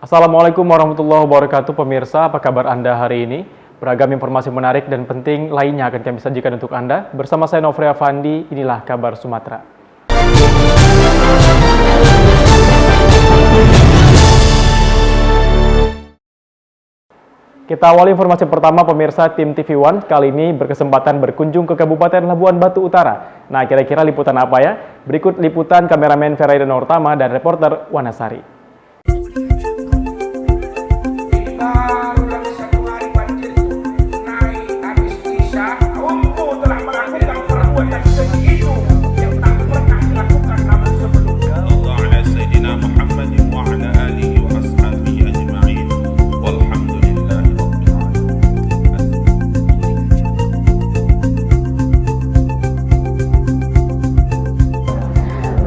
Assalamualaikum warahmatullahi wabarakatuh pemirsa, apa kabar Anda hari ini? Beragam informasi menarik dan penting lainnya akan kami sajikan untuk Anda. Bersama saya Nofri Afandi, inilah kabar Sumatera. Kita awali informasi pertama pemirsa, tim TV One kali ini berkesempatan berkunjung ke Kabupaten Labuan Batu Utara. Nah, kira-kira liputan apa ya? Berikut liputan kameramen Feraidan Nortama dan reporter Wanasari.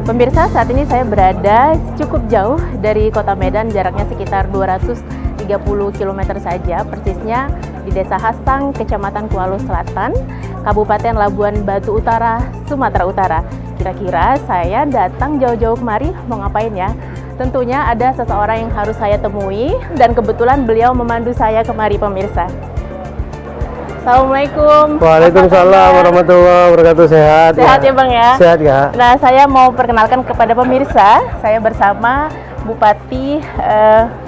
Pemirsa, saat ini saya berada cukup jauh dari kota Medan, jaraknya sekitar 230 km saja, persisnya di Desa Hasang, Kecamatan Kuala Selatan, Kabupaten Labuan Batu Utara, Sumatera Utara. Kira-kira saya datang jauh-jauh kemari mau ngapain ya? Tentunya ada seseorang yang harus saya temui dan kebetulan beliau memandu saya kemari pemirsa. Assalamualaikum. Waalaikumsalam warahmatullahi wabarakatuh. Sehat ya Bang ya? Sehat ya. Nah, saya mau perkenalkan kepada pemirsa, saya bersama Bupati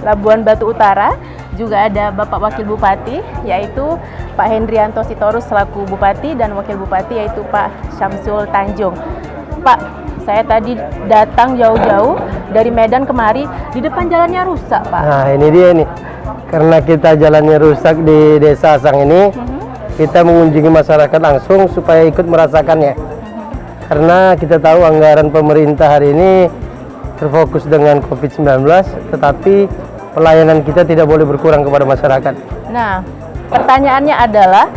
Labuan Batu Utara, juga ada Bapak Wakil Bupati, yaitu Pak Hendrianto Sitorus selaku Bupati, dan Wakil Bupati yaitu Pak Syamsul Tanjung. Pak, saya tadi datang jauh-jauh dari Medan kemari, di depan jalannya rusak Pak. Nah ini dia nih, karena kita jalannya rusak di Desa Hasang ini, kita mengunjungi masyarakat langsung supaya ikut merasakannya. Karena kita tahu anggaran pemerintah hari ini terfokus dengan COVID-19, tetapi pelayanan kita tidak boleh berkurang kepada masyarakat. Nah, pertanyaannya adalah,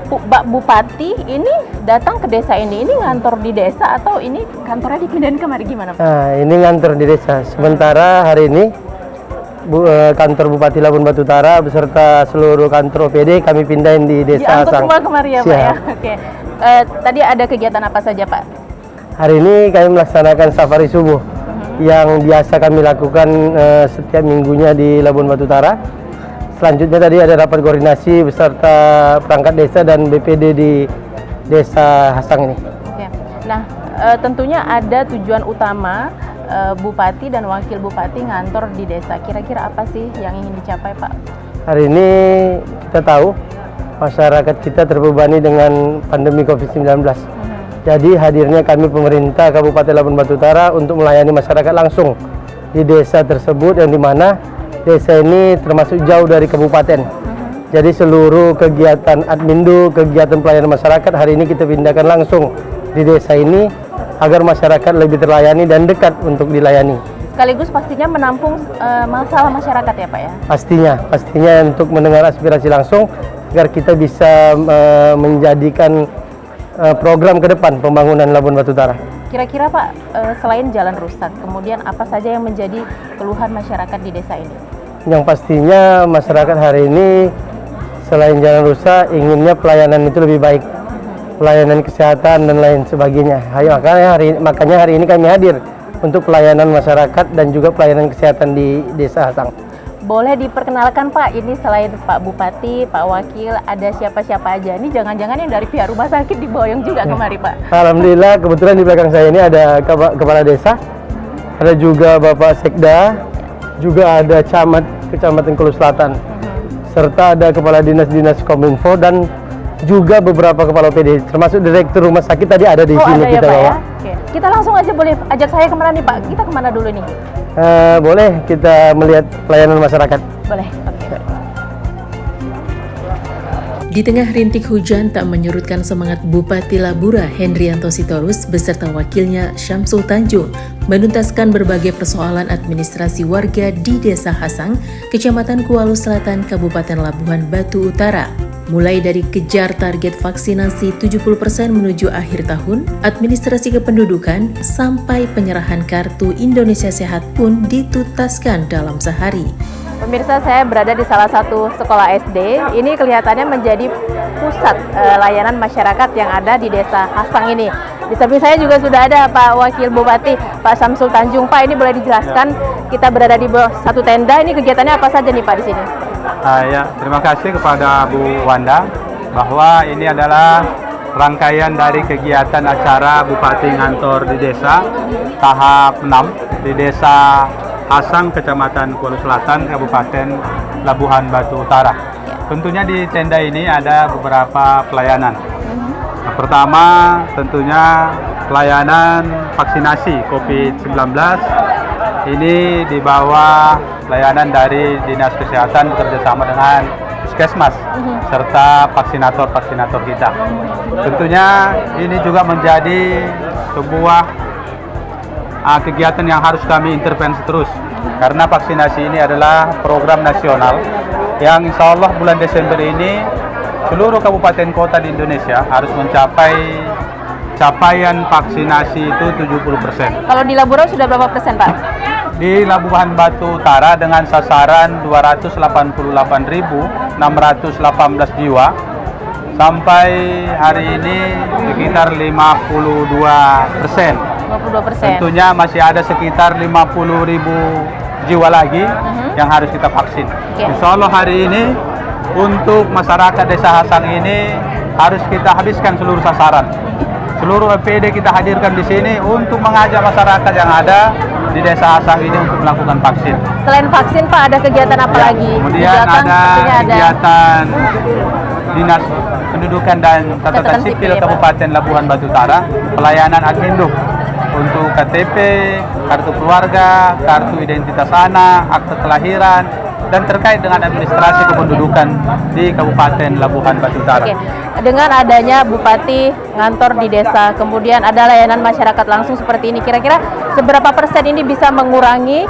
Pak Bupati ini datang ke desa ini ngantor di desa atau ini kantornya dipindahin kemari gimana Pak? Nah, ini ngantor di desa. Sementara hari ini kantor Bupati Labuan Batu Utara beserta seluruh kantor OPD kami pindahin di Desa Hasang. Diangkut semua kemari ya Pak ya? Oke. Tadi ada kegiatan apa saja Pak? Hari ini kami melaksanakan safari subuh yang biasa kami lakukan setiap minggunya di Labuan Batu Utara. Selanjutnya tadi ada rapat koordinasi beserta perangkat desa dan BPD di Desa Hasang ini. Oke. Nah, tentunya ada tujuan utama Bupati dan Wakil Bupati ngantor di desa. Kira-kira apa sih yang ingin dicapai Pak? Hari ini kita tahu masyarakat kita terbebani dengan pandemi COVID-19. Jadi hadirnya kami pemerintah Kabupaten Labuan Batu Utara untuk melayani masyarakat langsung di desa tersebut, yang dimana desa ini termasuk jauh dari kabupaten. Jadi seluruh kegiatan admindu, kegiatan pelayanan masyarakat hari ini kita pindahkan langsung di desa ini agar masyarakat lebih terlayani dan dekat untuk dilayani. Sekaligus pastinya menampung masalah masyarakat ya Pak ya? Pastinya untuk mendengar aspirasi langsung agar kita bisa menjadikan program ke depan pembangunan Labuan Batu Utara. Kira-kira Pak, selain jalan rusak, kemudian apa saja yang menjadi keluhan masyarakat di desa ini? Yang pastinya masyarakat hari ini selain jalan rusak, inginnya pelayanan itu lebih baik, pelayanan kesehatan dan lain sebagainya. Makanya hari ini kami hadir untuk pelayanan masyarakat dan juga pelayanan kesehatan di Desa Hasang. Boleh diperkenalkan Pak, ini selain Pak Bupati, Pak Wakil, ada siapa-siapa aja? Ini jangan-jangan yang dari pihak rumah sakit diboyong juga kemari Pak? Alhamdulillah, kebetulan di belakang saya ini ada Kepala Desa, ada juga Bapak Sekda, juga ada Camat Kecamatan Kuala Selatan, serta ada Kepala Dinas Kominfo dan juga beberapa kepala OPD, termasuk direktur rumah sakit tadi ada di sini ada kita ya, Pak, bawa. ya? Oke. Kita langsung aja boleh ajak saya kemana nih Pak? Kita kemana dulu nih? Boleh kita melihat pelayanan masyarakat. Boleh. Oke. Di tengah rintik hujan tak menyurutkan semangat Bupati Labura Hendrianto Sitorus beserta wakilnya Syamsul Tanjung menuntaskan berbagai persoalan administrasi warga di Desa Hasang, Kecamatan Kuala Selatan, Kabupaten Labuan Batu Utara. Mulai dari kejar target vaksinasi 70% menuju akhir tahun, administrasi kependudukan, sampai penyerahan kartu Indonesia Sehat pun dituntaskan dalam sehari. Pemirsa, saya berada di salah satu sekolah SD. Ini kelihatannya menjadi pusat layanan masyarakat yang ada di Desa Hasang ini. Di samping saya juga sudah ada Pak Wakil Bupati, Pak Syamsul Tanjung. Pak, ini boleh dijelaskan, kita berada di satu tenda, ini kegiatannya apa saja nih Pak di sini? Ya, terima kasih kepada Bu Wanda bahwa ini adalah rangkaian dari kegiatan acara Bupati Ngantor di desa tahap 6 di Desa Hasang, Kecamatan Kuala Selatan, Kabupaten Labuhan Batu Utara. Tentunya di tenda ini ada beberapa pelayanan. Yang pertama tentunya pelayanan vaksinasi COVID-19. Ini di bawah pelayanan dari Dinas Kesehatan bekerjasama dengan Puskesmas serta vaksinator-vaksinator kita. Tentunya ini juga menjadi sebuah kegiatan yang harus kami intervensi terus karena vaksinasi ini adalah program nasional yang insya Allah bulan Desember ini seluruh kabupaten kota di Indonesia harus mencapai capaian vaksinasi itu 70%. Kalau di Labuan sudah berapa persen Pak? Di Labuhan Batu Utara dengan sasaran 288.618 jiwa sampai hari ini sekitar 52%. 52%. Tentunya masih ada sekitar 50.000 jiwa lagi yang harus kita vaksin. Insya Allah hari ini untuk masyarakat Desa Hasang ini harus kita habiskan seluruh sasaran. Seluruh EPD kita hadirkan di sini untuk mengajak masyarakat yang ada di Desa Hasang ini untuk melakukan vaksin. Selain vaksin Pak, ada kegiatan apa lagi? Kemudian ada kegiatan Dinas Pendudukan dan Catatan Sipil Kabupaten Labuhan Batu Utara, pelayanan Adminduk untuk KTP, kartu keluarga, kartu identitas anak, akte kelahiran, dan terkait dengan administrasi kependudukan di Kabupaten Labuhan Batu Utara. Oke. Dengan adanya Bupati ngantor di desa, kemudian ada layanan masyarakat langsung seperti ini, kira-kira seberapa persen ini bisa mengurangi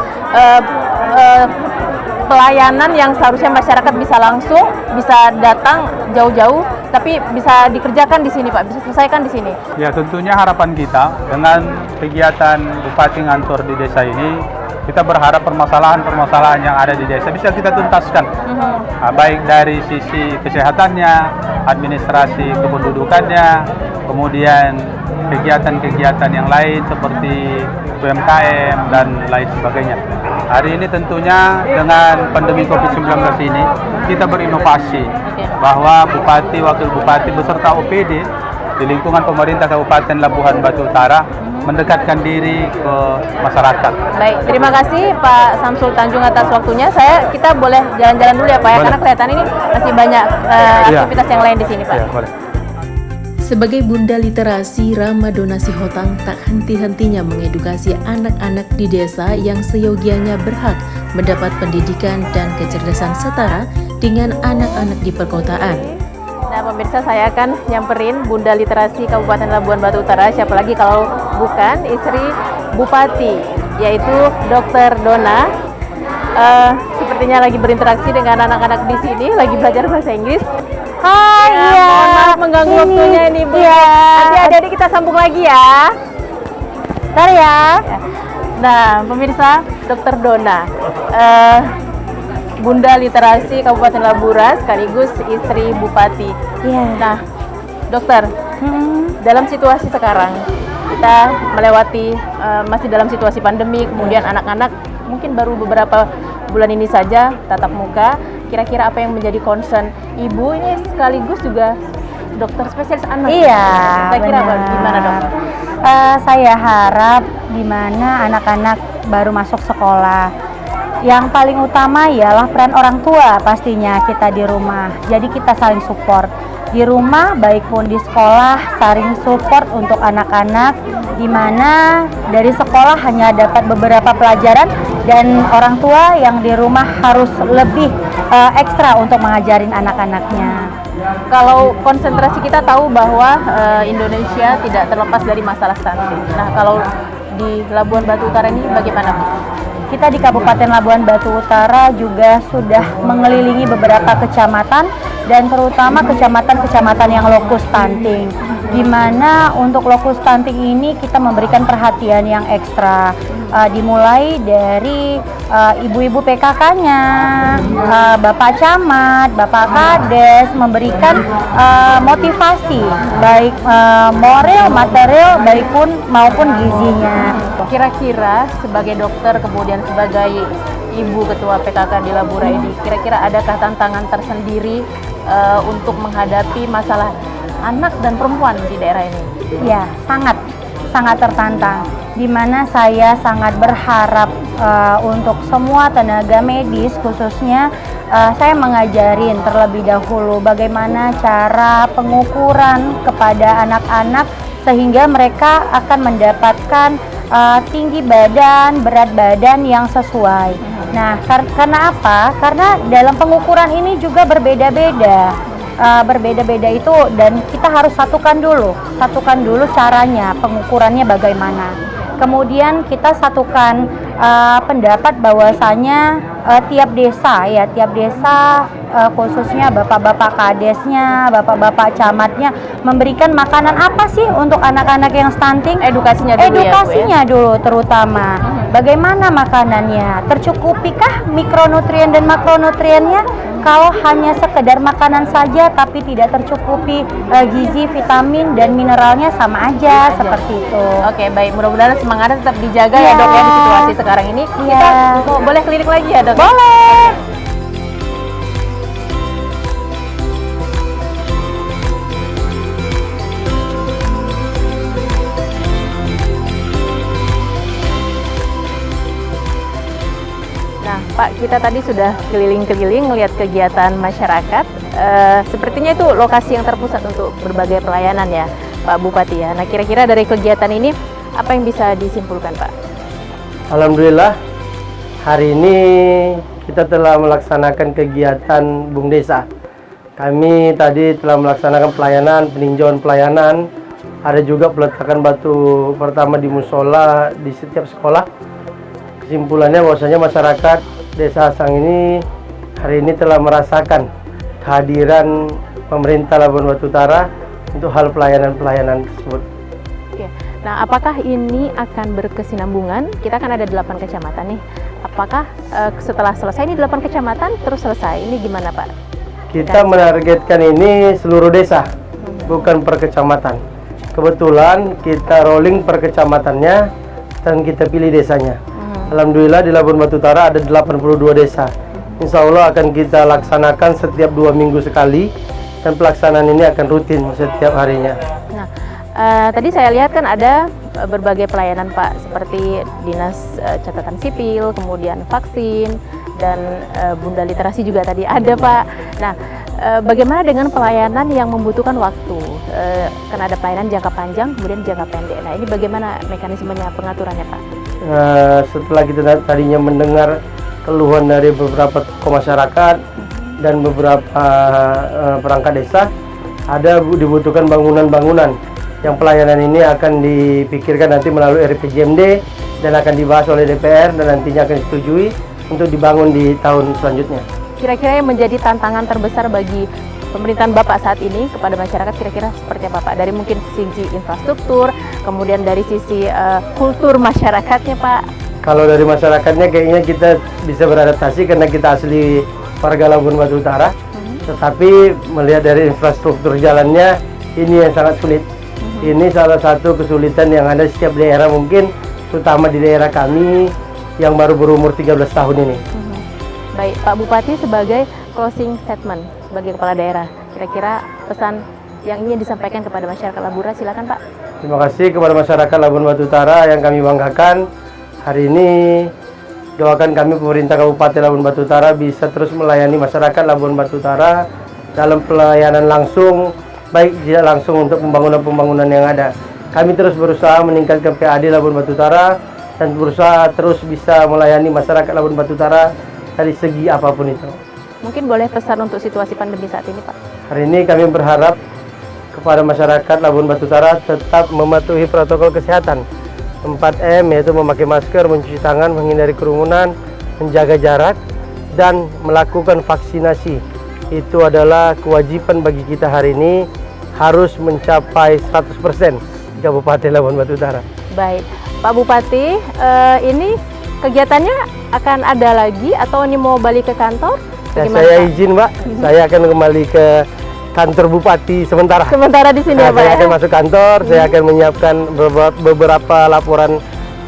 pelayanan yang seharusnya masyarakat bisa langsung, bisa datang jauh-jauh, tapi bisa dikerjakan di sini Pak, bisa selesaikan di sini? Ya, tentunya harapan kita dengan kegiatan Bupati ngantor di desa ini, kita berharap permasalahan-permasalahan yang ada di desa bisa kita tuntaskan, baik dari sisi kesehatannya, administrasi kependudukannya, kemudian kegiatan-kegiatan yang lain seperti UMKM dan lain sebagainya. Hari ini tentunya dengan pandemi COVID-19 ini kita berinovasi bahwa Bupati, Wakil Bupati beserta OPD di lingkungan pemerintah Kabupaten Labuhan Batu Utara mendekatkan diri ke masyarakat. Baik, terima kasih Pak Syamsul Tanjung atas waktunya. Kita boleh jalan-jalan dulu ya Pak ya, karena kelihatan ini masih banyak aktivitas yang lain di sini Pak. Ya, boleh. Sebagai Bunda Literasi, Rama Donasi Hotang tak henti-hentinya mengedukasi anak-anak di desa yang seyogianya berhak mendapat pendidikan dan kecerdasan setara dengan anak-anak di perkotaan. Nah pemirsa, saya akan nyamperin Bunda Literasi Kabupaten Labuhan Batu Utara, siapa lagi kalau bukan istri Bupati, yaitu Dr. Dona. Sepertinya lagi berinteraksi dengan anak-anak di sini, lagi belajar bahasa Inggris. Hai, Ya, mohon maaf mengganggu waktunya ini Bu. Iya. Nanti adik-adik kita sambung lagi ya. Bentar ya. Nah, pemirsa, Dr. Dona, Bunda Literasi Kabupaten Labura sekaligus istri Bupati. Iya. Nah, dokter, dalam situasi sekarang kita melewati masih dalam situasi pandemi, kemudian anak-anak mungkin baru beberapa bulan ini saja tatap muka. Kira-kira apa yang menjadi concern Ibu ini sekaligus juga dokter spesialis anak? Iya, Kira-kira benar. gimana dok? Saya harap di mana anak-anak baru masuk sekolah, yang paling utama ialah peran orang tua pastinya kita di rumah. Jadi kita saling support di rumah, baik pun di sekolah, saling support untuk anak-anak, di mana dari sekolah hanya dapat beberapa pelajaran dan orang tua yang di rumah harus lebih ekstra untuk mengajarin anak-anaknya. Kalau konsentrasi kita tahu bahwa Indonesia tidak terlepas dari masalah stunting. Nah, kalau di Labuhan Batu Utara ini bagaimana Bu? Kita di Kabupaten Labuhan Batu Utara juga sudah mengelilingi beberapa kecamatan dan terutama kecamatan-kecamatan yang lokus stunting. di mana untuk lokus stunting ini kita memberikan perhatian yang ekstra, dimulai dari ibu-ibu PKK-nya, Bapak Camat, Bapak Kades memberikan motivasi baik moral, material, baik pun maupun gizinya. Kira-kira sebagai dokter kemudian sebagai Ibu Ketua PKK di Labura ini, kira-kira adakah tantangan tersendiri untuk menghadapi masalah anak dan perempuan di daerah ini? Ya, sangat tertantang. Di mana saya sangat berharap untuk semua tenaga medis, khususnya saya mengajarin terlebih dahulu bagaimana cara pengukuran kepada anak-anak sehingga mereka akan mendapatkan tinggi badan, berat badan yang sesuai. Nah, karena apa? Karena dalam pengukuran ini juga berbeda-beda. Berbeda-beda itu, dan kita harus satukan dulu caranya, pengukurannya bagaimana. Kemudian kita satukan pendapat bahwasanya tiap desa khususnya bapak-bapak kadesnya, bapak-bapak camatnya memberikan makanan apa sih untuk anak-anak yang stunting? Edukasinya dulu Edukasinya dulu terutama. Bagaimana makanannya? Tercukupikah mikronutrien dan makronutriennya? Kalau hanya sekedar makanan saja tapi tidak tercukupi gizi, vitamin, dan mineralnya, sama aja seperti itu. Oke, baik. Mudah-mudahan semangatnya tetap dijaga ya dok ya di situasi sekarang ini. Kita boleh keliling lagi ya dok? Boleh. Nah, Pak, kita tadi sudah keliling-keliling melihat kegiatan masyarakat. Sepertinya itu lokasi yang terpusat untuk berbagai pelayanan ya, Pak Bupati ya. Nah, kira-kira dari kegiatan ini apa yang bisa disimpulkan, Pak? Alhamdulillah, hari ini kita telah melaksanakan kegiatan Bung Desa. Kami tadi telah melaksanakan pelayanan, peninjauan pelayanan. Ada juga peletakan batu pertama di musola di setiap sekolah. Kesimpulannya bahwasanya masyarakat Desa Hasang ini hari ini telah merasakan kehadiran pemerintah Labuan Batu Utara untuk hal pelayanan-pelayanan tersebut. Oke. Nah, apakah ini akan berkesinambungan? Kita kan ada 8 kecamatan nih. Apakah setelah selesai ini 8 kecamatan terus selesai? Ini gimana, Pak? Kita menargetkan ini seluruh desa, bukan per kecamatan. Kebetulan kita rolling per kecamatannya dan kita pilih desanya. Alhamdulillah di Labuan Batu Utara ada 82 desa. Insya Allah akan kita laksanakan setiap 2 minggu sekali, dan pelaksanaan ini akan rutin setiap harinya. Nah, tadi saya lihat kan ada berbagai pelayanan Pak, seperti dinas catatan sipil, kemudian vaksin, dan bunda literasi juga tadi ada Pak. Nah, bagaimana dengan pelayanan yang membutuhkan waktu? Kan ada pelayanan jangka panjang, kemudian jangka pendek. Nah, ini bagaimana mekanismenya, pengaturannya Pak? Setelah kita tadinya mendengar keluhan dari beberapa tokoh masyarakat dan beberapa perangkat desa, ada dibutuhkan bangunan-bangunan yang pelayanan ini akan dipikirkan nanti melalui RPJMD dan akan dibahas oleh DPR dan nantinya akan disetujui untuk dibangun di tahun selanjutnya. Kira-kira yang menjadi tantangan terbesar bagi pemerintahan Bapak saat ini kepada masyarakat kira-kira seperti apa Pak? Dari mungkin sisi infrastruktur, kemudian dari sisi kultur masyarakatnya Pak? Kalau dari masyarakatnya kayaknya kita bisa beradaptasi karena kita asli warga Labuan Batu Utara. Tetapi melihat dari infrastruktur jalannya, ini yang sangat sulit. Ini salah satu kesulitan yang ada di setiap daerah mungkin, terutama di daerah kami yang baru berumur 13 tahun ini. Baik, Pak Bupati sebagai closing statement sebagai kepala daerah, kira-kira pesan yang ingin disampaikan kepada masyarakat Labura, silakan Pak. Terima kasih kepada masyarakat Labuan Batu Utara yang kami banggakan. Hari ini doakan kami pemerintah Kabupaten Labuan Batu Utara bisa terus melayani masyarakat Labuan Batu Utara dalam pelayanan langsung, baik tidak langsung untuk pembangunan-pembangunan yang ada. Kami terus berusaha meningkatkan PAD Labuan Batu Utara dan berusaha terus bisa melayani masyarakat Labuan Batu Utara dari segi apapun itu. Mungkin boleh pesan untuk situasi pandemi saat ini Pak? Hari ini kami berharap kepada masyarakat Labuan Batu Utara tetap mematuhi protokol kesehatan 4M, yaitu memakai masker, mencuci tangan, menghindari kerumunan, menjaga jarak, dan melakukan vaksinasi. Itu adalah kewajiban bagi kita hari ini. harus mencapai 100% di Kabupaten Labuan Batu Utara. Baik, Pak Bupati, ini kegiatannya akan ada lagi atau ini mau balik ke kantor? Ya, Bagaimana, saya Pak? izin, Mbak, saya akan kembali ke kantor Bupati sementara. Sementara di sini ya, Pak. Saya Ya? akan masuk kantor, saya akan menyiapkan beberapa laporan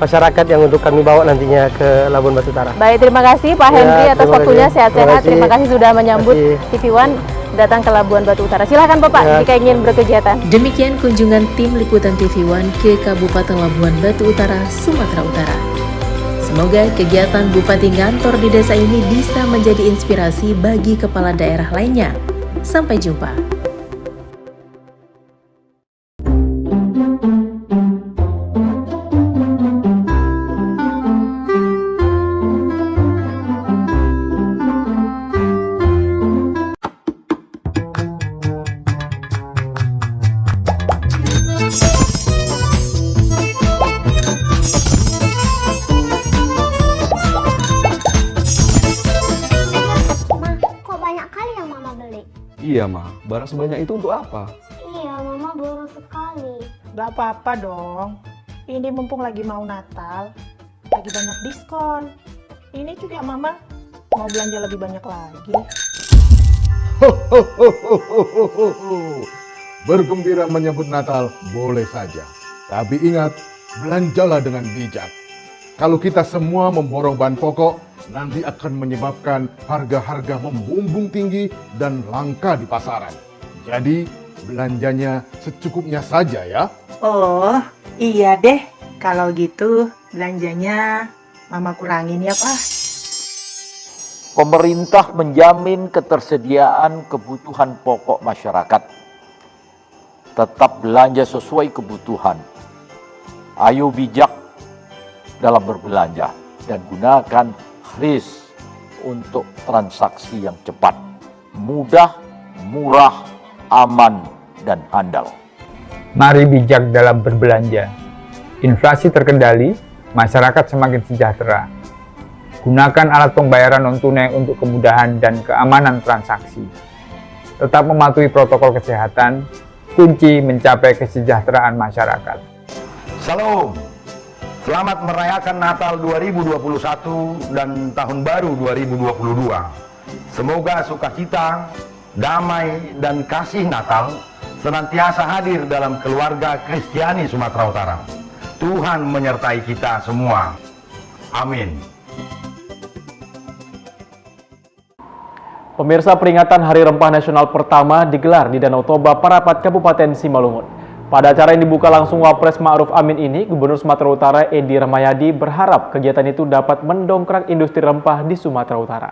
masyarakat yang untuk kami bawa nantinya ke Labuan Batu Utara. Baik, terima kasih Pak Ya, Henry atas terima waktunya, kasih. sehat-sehat. Terima Terima kasih. kasih sudah menyambut Terima TV One datang ke Labuan Batu Utara. Silakan Bapak Ya. jika ingin berkegiatan. Demikian kunjungan tim liputan TV One ke Kabupaten Labuan Batu Utara, Sumatera Utara. Semoga kegiatan Bupati Ngantor di desa ini bisa menjadi inspirasi bagi kepala daerah lainnya. Sampai jumpa. Ma, kok banyak kali yang Mama beli? Iya, Ma. Barang sebanyak itu untuk apa? Iya, Mama baru sekali. Gak apa-apa dong. Ini mumpung lagi mau Natal, lagi banyak diskon. Ini juga Mama mau belanja lebih banyak lagi. Bergembira menyambut Natal boleh saja. Tapi ingat, belanjalah dengan bijak. Kalau kita semua memborong bahan pokok, nanti akan menyebabkan harga-harga membumbung tinggi dan langka di pasaran. Jadi, belanjanya secukupnya saja ya. Oh, iya deh. Kalau gitu belanjanya Mama kurangin ya, Pak. Pemerintah menjamin ketersediaan kebutuhan pokok masyarakat. Tetap belanja sesuai kebutuhan. Ayo bijak dalam berbelanja dan gunakan kris untuk transaksi yang cepat, mudah, murah, aman, dan handal. Mari bijak dalam berbelanja. Inflasi terkendali, masyarakat semakin sejahtera. Gunakan alat pembayaran non-tunai untuk kemudahan dan keamanan transaksi. Tetap mematuhi protokol kesehatan, kunci mencapai kesejahteraan masyarakat. Salam, selamat merayakan Natal 2021 dan Tahun Baru 2022. Semoga sukacita, damai, dan kasih Natal senantiasa hadir dalam keluarga Kristiani Sumatera Utara. Tuhan menyertai kita semua. Amin. Pemirsa, peringatan Hari Rempah Nasional pertama digelar di Danau Toba, Parapat, Kabupaten Simalungun. Pada acara yang dibuka langsung Wapres Ma'ruf Amin ini, Gubernur Sumatera Utara Edi Rahmayadi berharap kegiatan itu dapat mendongkrak industri rempah di Sumatera Utara.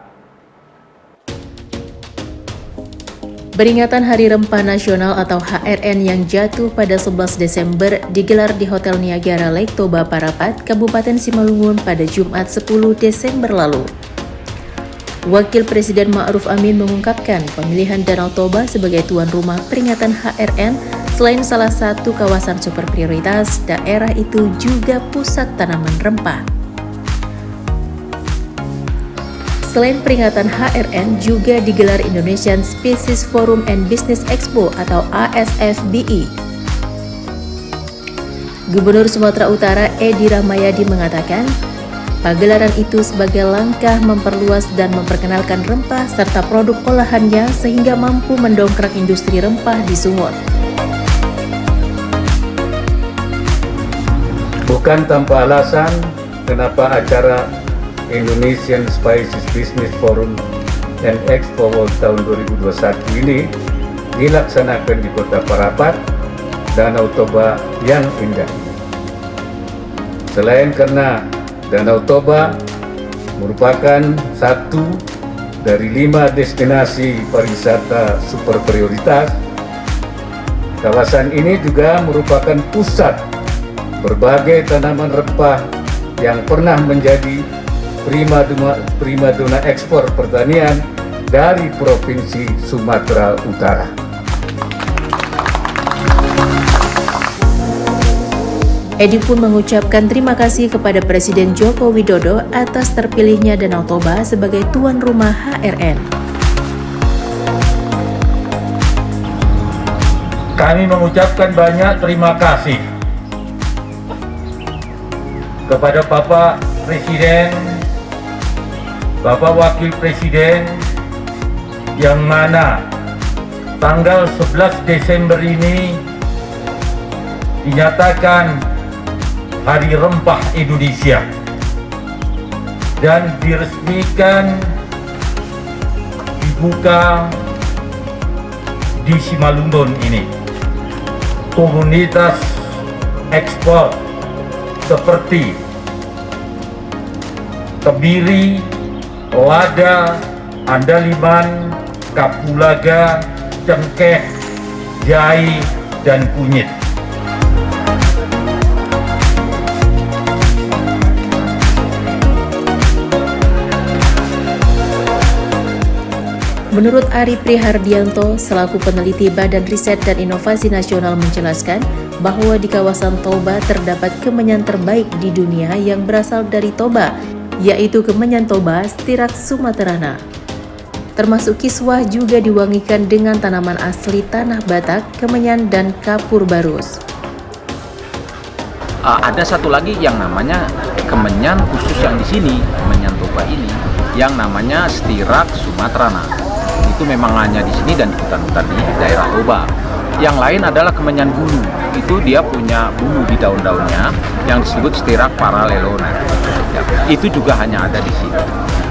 Peringatan Hari Rempah Nasional atau HRN yang jatuh pada 11 Desember digelar di Hotel Niagara Lake Toba Parapat, Kabupaten Simalungun pada Jumat 10 Desember lalu. Wakil Presiden Ma'ruf Amin mengungkapkan pemilihan Danau Toba sebagai tuan rumah peringatan HRN selain salah satu kawasan super prioritas, daerah itu juga pusat tanaman rempah. Selain peringatan HRN, juga digelar Indonesian Species Forum and Business Expo atau ASFBI. Gubernur Sumatera Utara Edi Rahmayadi mengatakan, pagelaran itu sebagai langkah memperluas dan memperkenalkan rempah serta produk olahannya sehingga mampu mendongkrak industri rempah di Sumut. Bukan tanpa alasan kenapa acara Indonesian Spices Business Forum and Expo World tahun 2021 ini dilaksanakan di Kota Parapat, Danau Toba yang indah. Selain karena Danau Toba merupakan satu dari 5 destinasi pariwisata super prioritas. Kawasan ini juga merupakan pusat berbagai tanaman rempah yang pernah menjadi primadona ekspor pertanian dari Provinsi Sumatera Utara. Edi pun mengucapkan terima kasih kepada Presiden Joko Widodo atas terpilihnya Danau Toba sebagai tuan rumah HRN. Kami mengucapkan banyak terima kasih kepada Bapak Presiden, Bapak Wakil Presiden, yang mana tanggal 11 Desember ini dinyatakan Hari Rempah Indonesia dan diresmikan dibuka di Simalungun ini. Komunitas ekspor seperti Kebiri, Lada, Andaliman, Kapulaga, Cengkeh, Jai, dan Kunyit. Menurut Ari Prihardianto, selaku peneliti Badan Riset dan Inovasi Nasional menjelaskan bahwa di kawasan Toba terdapat kemenyan terbaik di dunia yang berasal dari Toba, yaitu kemenyan Toba Styrax sumaterana. Termasuk kiswah juga diwangikan dengan tanaman asli tanah Batak, kemenyan, dan kapur barus. Ada satu lagi yang namanya kemenyan khusus yang di sini, kemenyan Toba ini, yang namanya Styrax sumaterana. Itu memang hanya di sini dan hutan-hutan di daerah Toba. Yang lain adalah kemenyan bulu. Itu dia punya bulu di daun-daunnya yang disebut Styrax parallelona. Ya, itu juga hanya ada di sini.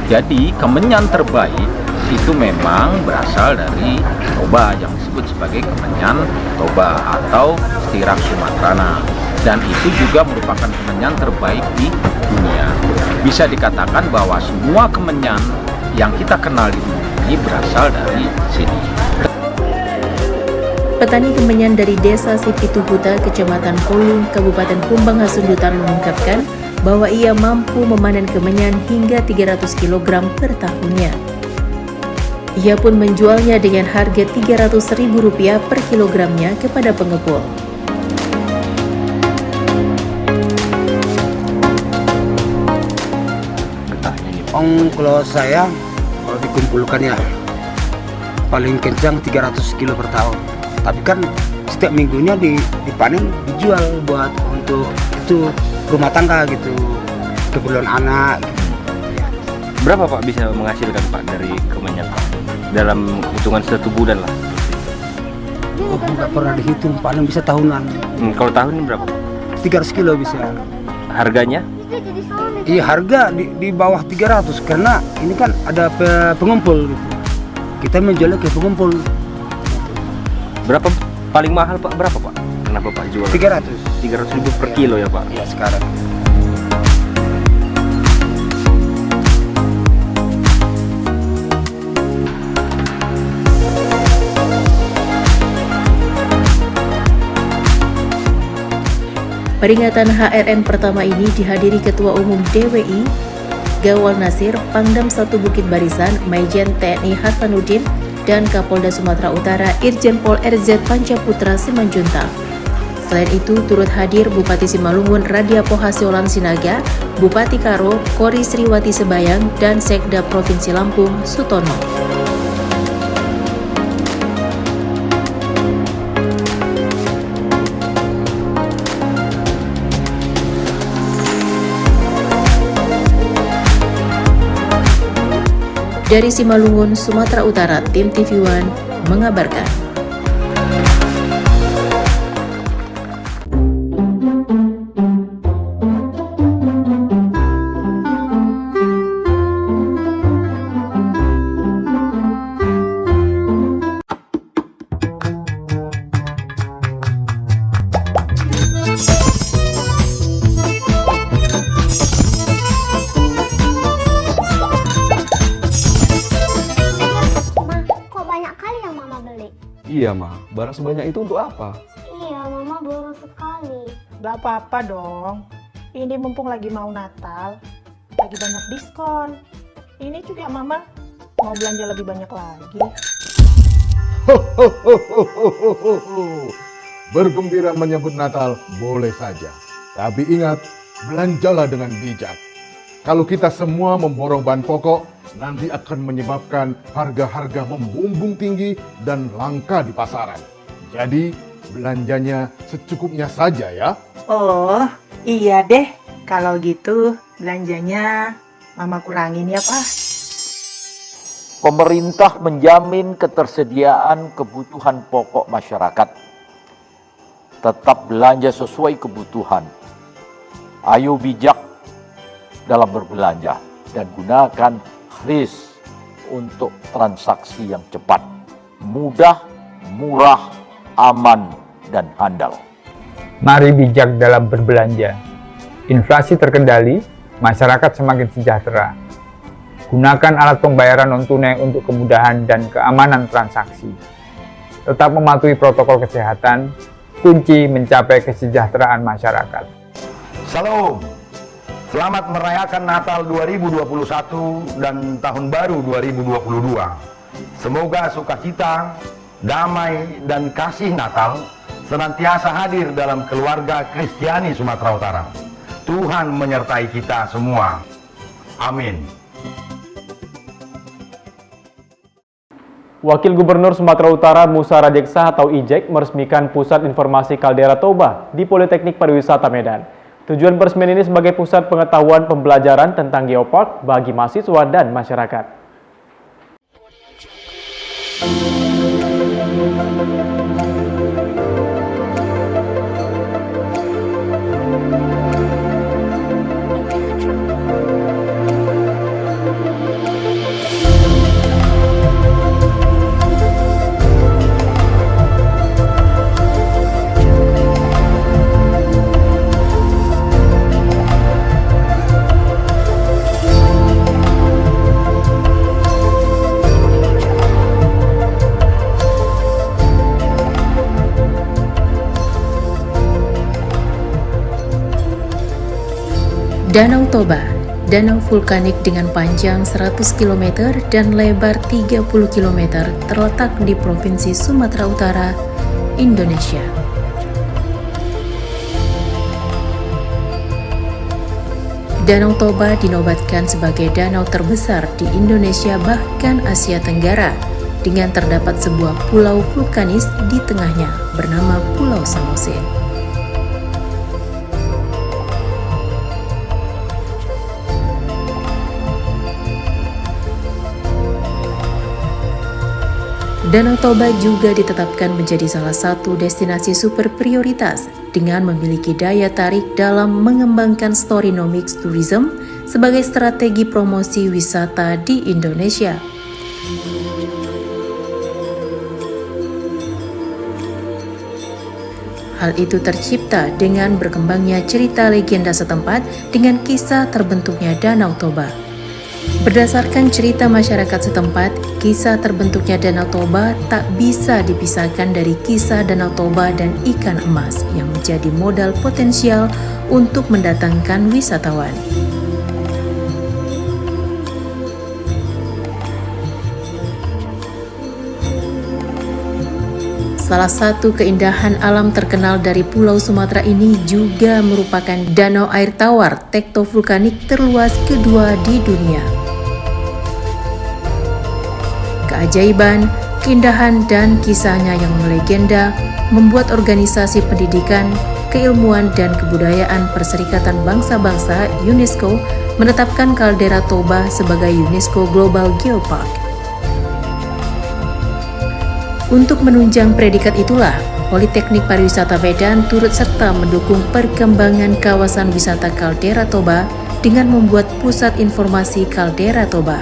Jadi kemenyan terbaik itu memang berasal dari Toba yang disebut sebagai kemenyan Toba atau Styrax sumaterana. Dan itu juga merupakan kemenyan terbaik di dunia. Bisa dikatakan bahwa semua kemenyan yang kita kenal di dunia ini berasal dari sini. Petani kemenyan dari Desa Sipituhuta, Kecamatan Kolung, Kabupaten Kumbang Hasundutan mengungkapkan bahwa ia mampu memanen kemenyan hingga 300 kg per tahunnya. Ia pun menjualnya dengan harga Rp300.000 per kilogramnya kepada pengepul. Kalau saya, kalau dikumpulkan ya paling kencang 300 kilo per tahun. Tapi kan setiap minggunya dipanen, dijual buat untuk itu rumah tangga gitu, keperluan anak. Berapa Pak bisa menghasilkan Pak dari kemenyan Pak? Dalam hitungan 1 bulan lah. Oh, nggak pernah dihitung, paling bisa tahunan. Kalau tahun ini berapa? 300 kilo bisa. Harganya? Iya, harga di bawah 300 karena ini kan ada pengumpul gitu. Kita menjualnya ke pengumpul. Berapa paling mahal Pak? Berapa Pak? Kenapa Pak jual? 300. 300.000 per kilo ya Pak? Iya, sekarang. Peringatan HRN pertama ini dihadiri Ketua Umum DWI, Gawal Nasir, Pangdam 1 Bukit Barisan, Maijen TNI Hasanuddin, dan Kapolda Sumatera Utara Irjen Pol RZ Pancaputra Simanjuntak. Selain itu, turut hadir Bupati Simalungun Radiapo Hasiolan Sinaga, Bupati Karo Kori Sriwati Sebayang, dan Sekda Provinsi Lampung Sutono. Dari Simalungun, Sumatera Utara, Tim TV One mengabarkan. Iya, Ma. Barang sebanyak itu untuk apa? Iya, Mama baru sekali. Gak apa-apa dong. Ini mumpung lagi mau Natal, lagi banyak diskon. Ini juga Mama mau belanja lebih banyak lagi. Bergembira menyambut Natal boleh saja. Tapi ingat, belanjalah dengan bijak. Kalau kita semua memborong bahan pokok, nanti akan menyebabkan harga-harga membumbung tinggi dan langka di pasaran. Jadi, belanjanya secukupnya saja ya. Oh, iya deh. Kalau gitu belanjanya Mama kurangin ya, Pak. Pemerintah menjamin ketersediaan kebutuhan pokok masyarakat. Tetap belanja sesuai kebutuhan. Ayo bijak dalam berbelanja dan gunakan kris untuk transaksi yang cepat, mudah, murah, aman, dan handal. Mari bijak dalam berbelanja. Inflasi terkendali, masyarakat semakin sejahtera. Gunakan alat pembayaran non-tunai untuk kemudahan dan keamanan transaksi. Tetap mematuhi protokol kesehatan, kunci mencapai kesejahteraan masyarakat. Salam. Selamat merayakan Natal 2021 dan Tahun Baru 2022. Semoga sukacita, damai, dan kasih Natal senantiasa hadir dalam keluarga Kristiani Sumatera Utara. Tuhan menyertai kita semua. Amin. Wakil Gubernur Sumatera Utara Musa Rajeksa atau IJEK meresmikan Pusat Informasi Kaldera Toba di Politeknik Pariwisata Medan. Tujuan peresmian ini sebagai pusat pengetahuan pembelajaran tentang geopark bagi mahasiswa dan masyarakat. Danau Toba, danau vulkanik dengan panjang 100 km dan lebar 30 km terletak di Provinsi Sumatera Utara, Indonesia. Danau Toba dinobatkan sebagai danau terbesar di Indonesia bahkan Asia Tenggara dengan terdapat sebuah pulau vulkanis di tengahnya bernama Pulau Samosir. Danau Toba juga ditetapkan menjadi salah satu destinasi super prioritas dengan memiliki daya tarik dalam mengembangkan Storynomics Tourism sebagai strategi promosi wisata di Indonesia. Hal itu tercipta dengan berkembangnya cerita legenda setempat dengan kisah terbentuknya Danau Toba. Berdasarkan cerita masyarakat setempat, kisah terbentuknya Danau Toba tak bisa dipisahkan dari kisah Danau Toba dan ikan emas yang menjadi modal potensial untuk mendatangkan wisatawan. Salah satu keindahan alam terkenal dari Pulau Sumatera ini juga merupakan danau air tawar tektovulkanik terluas kedua di dunia. Keajaiban, keindahan, dan kisahnya yang melegenda membuat organisasi pendidikan, keilmuan, dan kebudayaan Perserikatan Bangsa-Bangsa UNESCO menetapkan kaldera Toba sebagai UNESCO Global Geopark. Untuk menunjang predikat itulah, Politeknik Pariwisata Medan turut serta mendukung perkembangan kawasan wisata kaldera Toba dengan membuat Pusat Informasi Kaldera Toba.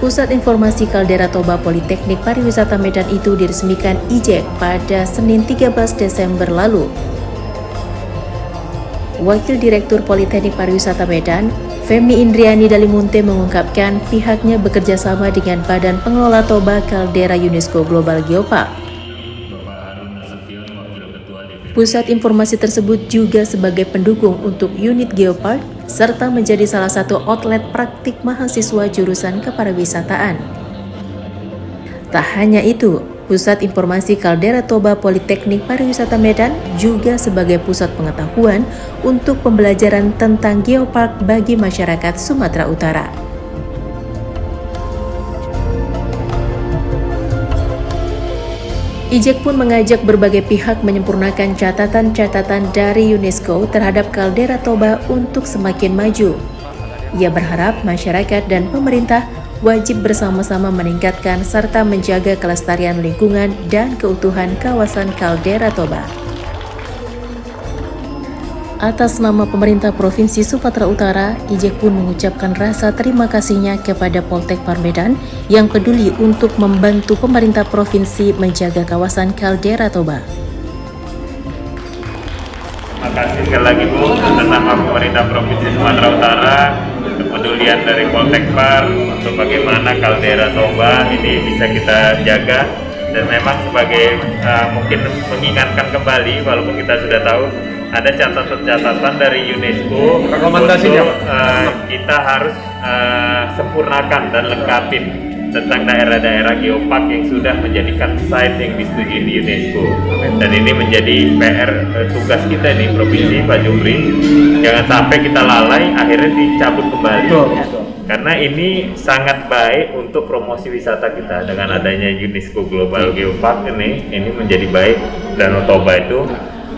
Pusat Informasi Kaldera Toba Politeknik Pariwisata Medan itu diresmikan IJEK pada Senin 13 Desember lalu. Wakil Direktur Politeknik Pariwisata Medan, Femi Indriani Dalimunte mengungkapkan pihaknya bekerja sama dengan Badan Pengelola Toba Kaldera UNESCO Global Geopark. Pusat informasi tersebut juga sebagai pendukung untuk unit Geopark serta menjadi salah satu outlet praktik mahasiswa jurusan kepariwisataan. Tak hanya itu, Pusat Informasi Kaldera Toba Politeknik Pariwisata Medan juga sebagai pusat pengetahuan untuk pembelajaran tentang geopark bagi masyarakat Sumatera Utara. IJEK pun mengajak berbagai pihak menyempurnakan catatan-catatan dari UNESCO terhadap kaldera Toba untuk semakin maju. Ia berharap masyarakat dan pemerintah wajib bersama-sama meningkatkan serta menjaga kelestarian lingkungan dan keutuhan kawasan kaldera Toba. Atas nama pemerintah Provinsi Sumatera Utara, IJEK pun mengucapkan rasa terima kasihnya kepada Poltekpar Medan yang peduli untuk membantu pemerintah provinsi menjaga kawasan kaldera Toba. Terima kasih sekali lagi Bu, atas nama pemerintah Provinsi Sumatera Utara, kepedulian dari Poltekpar untuk bagaimana kaldera Toba ini bisa kita jaga, dan memang sebagai mungkin mengingatkan kembali, walaupun kita sudah tahu ada catatan-catatan dari UNESCO Rekomendasinya, untuk kita harus sempurnakan dan lengkapin tentang daerah-daerah geopark yang sudah menjadikan site yang disetujui di UNESCO. Dan ini menjadi PR tugas kita di Provinsi, Pak Jumri. Jangan sampai kita lalai, akhirnya dicabut kembali. Karena ini sangat baik untuk promosi wisata kita. Dengan adanya UNESCO Global Geopark ini menjadi baik. Danau Toba itu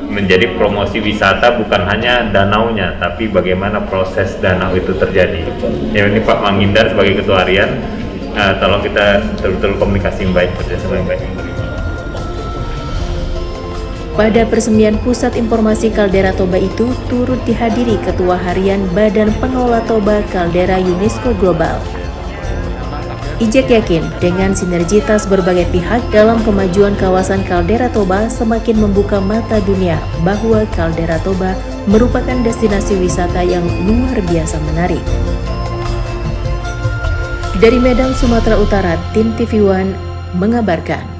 menjadi promosi wisata, bukan hanya danaunya, tapi bagaimana proses danau itu terjadi. Ya, ini Pak Manghindar sebagai Ketua Harian, tolong kita betul-betul komunikasi yang baik, kerjasama yang baik. Pada peresmian Pusat Informasi Kaldera Toba itu turut dihadiri Ketua Harian Badan Pengelola Toba Kaldera UNESCO Global. IJEK yakin dengan sinergitas berbagai pihak dalam kemajuan kawasan kaldera Toba semakin membuka mata dunia bahwa kaldera Toba merupakan destinasi wisata yang luar biasa menarik. Dari Medan, Sumatera Utara, tim TV One mengabarkan.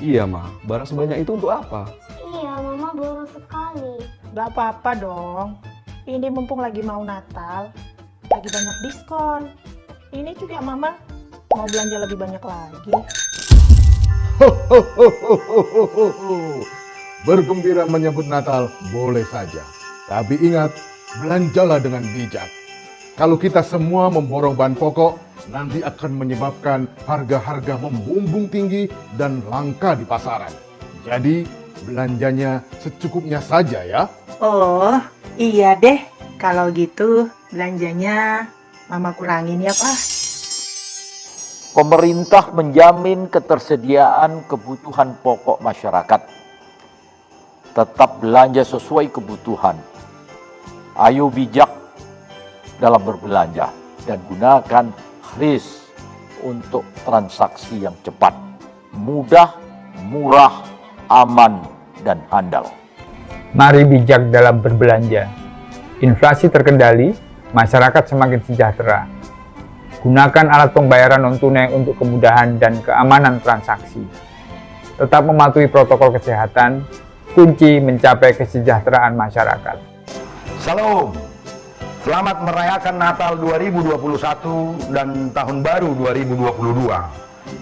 Iya, Ma. Barang sebanyak itu untuk apa? Iya, Mama boros sekali. Gak apa-apa dong. Ini mumpung lagi mau Natal, lagi banyak diskon. Ini juga Mama mau belanja lebih banyak lagi. Bergembira menyambut Natal boleh saja. Tapi ingat, belanjalah dengan bijak. Kalau kita semua memborong bahan pokok, nanti akan menyebabkan harga-harga membumbung tinggi dan langka di pasaran. Jadi, belanjanya secukupnya saja ya. Oh, iya deh. Kalau gitu, belanjanya Mama kurangin ya, Pak. Pemerintah menjamin ketersediaan kebutuhan pokok masyarakat. Tetap belanja sesuai kebutuhan. Ayo bijak dalam berbelanja dan gunakan kris untuk transaksi yang cepat, mudah, murah, aman, dan handal. Mari bijak dalam berbelanja. Inflasi terkendali, masyarakat semakin sejahtera. Gunakan alat pembayaran non-tunai untuk kemudahan dan keamanan transaksi. Tetap mematuhi protokol kesehatan, kunci mencapai kesejahteraan masyarakat. Salam. Selamat merayakan Natal 2021 dan Tahun Baru 2022.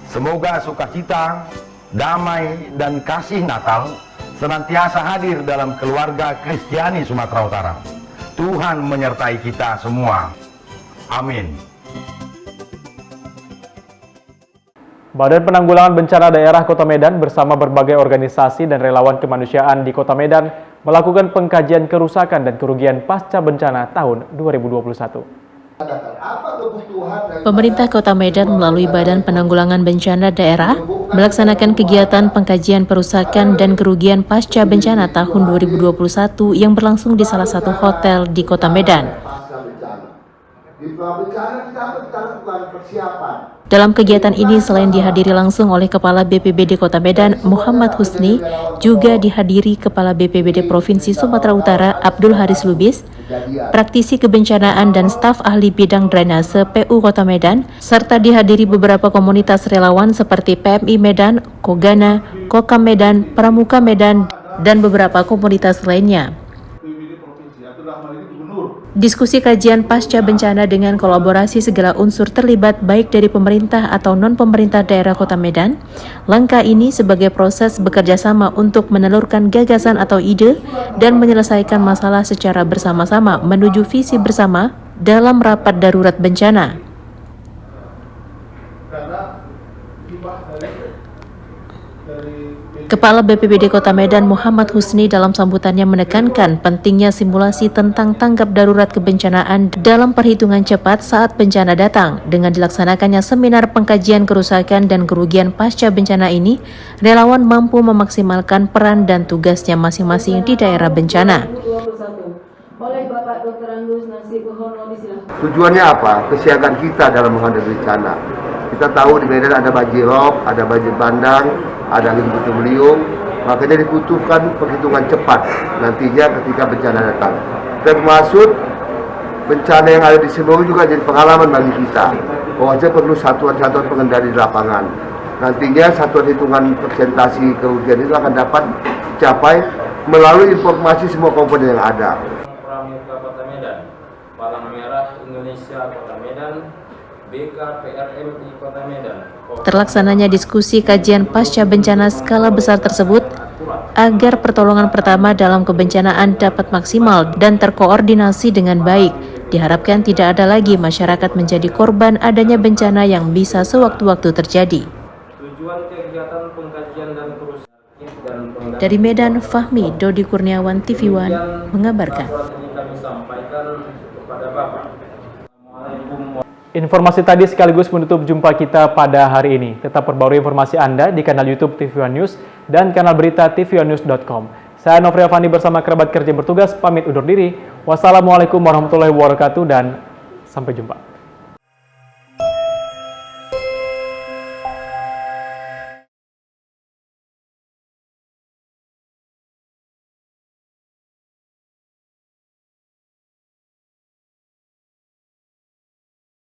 Semoga sukacita, damai, dan kasih Natal senantiasa hadir dalam keluarga Kristiani Sumatera Utara. Tuhan menyertai kita semua. Amin. Badan Penanggulangan Bencana Daerah Kota Medan bersama berbagai organisasi dan relawan kemanusiaan di Kota Medan melakukan pengkajian kerusakan dan kerugian pasca bencana tahun 2021. Pemerintah Kota Medan melalui Badan Penanggulangan Bencana Daerah melaksanakan kegiatan pengkajian perusakan dan kerugian pasca bencana tahun 2021 yang berlangsung di salah satu hotel di Kota Medan. Dalam kegiatan ini selain dihadiri langsung oleh Kepala BPBD Kota Medan Muhammad Husni, juga dihadiri Kepala BPBD Provinsi Sumatera Utara Abdul Haris Lubis, praktisi kebencanaan dan staf ahli bidang drainase PU Kota Medan, serta dihadiri beberapa komunitas relawan seperti PMI Medan, Kogana, Kokam Medan, Pramuka Medan, dan beberapa komunitas lainnya. Diskusi kajian pasca bencana dengan kolaborasi segala unsur terlibat baik dari pemerintah atau non-pemerintah daerah Kota Medan. Langkah ini sebagai proses bekerja sama untuk menelurkan gagasan atau ide dan menyelesaikan masalah secara bersama-sama menuju visi bersama dalam rapat darurat bencana. Kepala BPBD Kota Medan Muhammad Husni dalam sambutannya menekankan pentingnya simulasi tentang tanggap darurat kebencanaan dalam perhitungan cepat saat bencana datang. Dengan dilaksanakannya seminar pengkajian kerusakan dan kerugian pasca bencana ini, relawan mampu memaksimalkan peran dan tugasnya masing-masing di daerah bencana. Tujuannya apa? Kesiagaan kita dalam menghadapi bencana. Kita tahu di Medan ada banjirop, ada banjir bandang, ada angin puting beliung, makanya dibutuhkan perhitungan cepat nantinya ketika bencana datang. Termasuk bencana yang ada di Semeru juga jadi pengalaman bagi kita, bahwa perlu satuan-satuan pengendali di lapangan. Nantinya satuan hitungan persentasi kerugian itu akan dapat dicapai melalui informasi semua komponen yang ada. Pramuka Kota Medan, Palang Merah Indonesia Kota Medan, BKPRMI Kota Medan. Terlaksananya diskusi kajian pasca bencana skala besar tersebut agar pertolongan pertama dalam kebencanaan dapat maksimal dan terkoordinasi dengan baik. Diharapkan tidak ada lagi masyarakat menjadi korban adanya bencana yang bisa sewaktu-waktu terjadi. Tujuan kegiatan pengkajian dan kerusakan Dari Medan, Fahmi Dodi Kurniawan, TV One mengabarkan. kami sampaikan kepada Bapak. Informasi tadi sekaligus menutup jumpa kita pada hari ini. Tetap perbarui informasi Anda di kanal YouTube TV One News dan kanal berita tv1news.com. Saya Novria Fandi bersama kerabat kerja bertugas pamit undur diri. Wassalamualaikum warahmatullahi wabarakatuh dan sampai jumpa.